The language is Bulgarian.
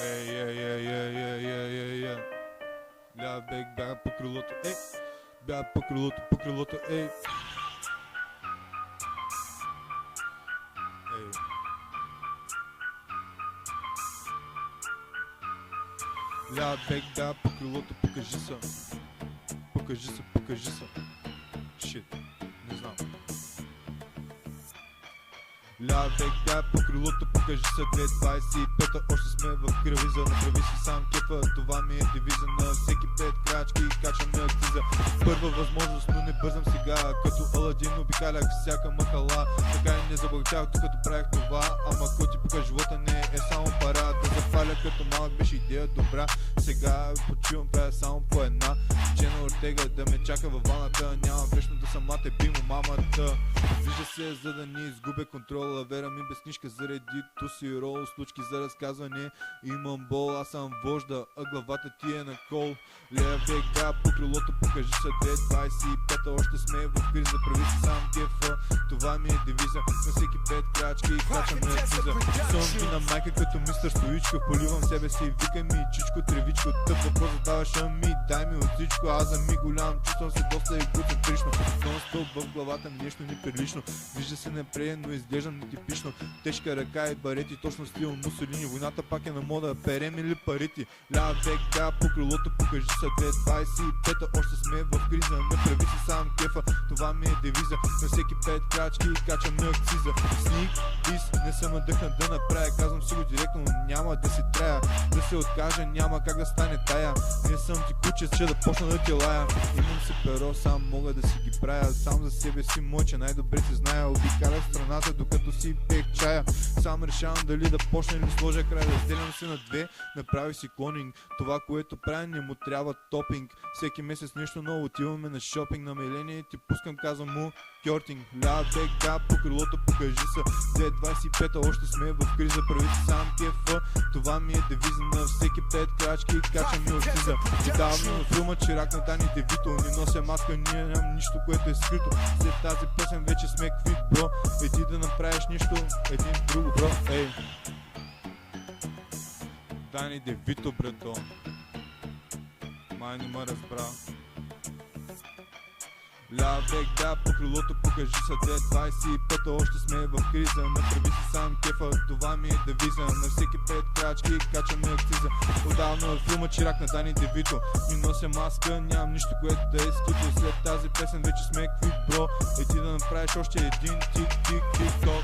Ей. Ля, бег, бяга по крилото, ей. Бяга по крилото, ей. Ей. Ля, бег, бяга по крилото, покажи се. Покажи се. Шит, не знам. Ля, бег, бяга по крилото, покажи се. 2025-та, още сме в кръвиза. Направи си сам кефа, това ми е девиза. На всеки 5 крачки качваме акциза. Първа възможност, но не бързам сега. Като Аладин обикалях всяка махала. Така и не забогатях, докато правих това. Ама коти пока живота не е само пара. Да запаля като малък беше идея добра. Сега почивам, правя само по една. Чена Ортега да ме чака във ваната. Няма вечно да съм мате, би му мамата. Вижда се, за да не изгубя контрола. Вера ми без книжка заради туси рол. Случки за разказване, имам бол. Аз съм вожда, а главата ти е на кол. Лея бега по крилото, покажи се. 2025-та, още сме в криза. Прави си сам кефа, това ми е девиза. На всеки 5 крачки качам на акциза. Сон ми на майка като мистър Стоичка. Поливам себе си, викай ми чичко, тревичко. Тъп въпрос задаваш, ами дай ми от всичко. Аз за ми голям, чувствам се доста егоцентрично. Нон-стоп в главата ми нещо неприлично. Вижда се напред, но изглеждам нетипично. Тежка ръка и барети, точно стил Мусолини. Войната пак е на мода, перем или парите. Ля, бега по крилото, покажи се. 2025-та, още сме в криза. Направи си сам кефа, това ми е девиза. На всеки 5 крачки качам на акциза. Сник, дис, не съм надъхнат да направя. Казвам си го директно, няма да си трая. Да се откажа, няма как да стане тая. Не съм ти куче, че да почна да ти лая. Имам си перо, сам мога да си ги правя. Сам за себе си мойче, най-добре се зная. Обикалях страната, докато си пех чая. Сам решавам дали да почна или сложа край. Разделям се на две, направи си клонинг. Това, което правя, не му трябва топинг. Всеки месец нещо ново, отиваме на шопинг. На миление ти пускам, казвам му кьортинг. Ля, бега по крилото, покажи се. 2025-та, още сме в криза. Прави си сам кефа, това ми е девиза. На всеки 5 крачки качам ми акциза. Отдавна на филма Чирак на Дани Девито. Не нося маска, нямам нищо, което е скрито. След тази песен вече сме квит, бро. Еди да направиш нищо, един друго, бро. Ей. Дани Девито, брато. Май не ме разбра. Ля, бега по крилото, покажи се. 2025-та, още сме в криза. Направи си сам кефа, това ми е девиза. На всеки 5 крачки качаме акциза. Отдавна във филма Чирак на Дани Девито. Не нося маска, нямам нищо, което да е скрито. След тази песен вече сме квит, бро. Еди да направиш още един тик-тик-тик-ток.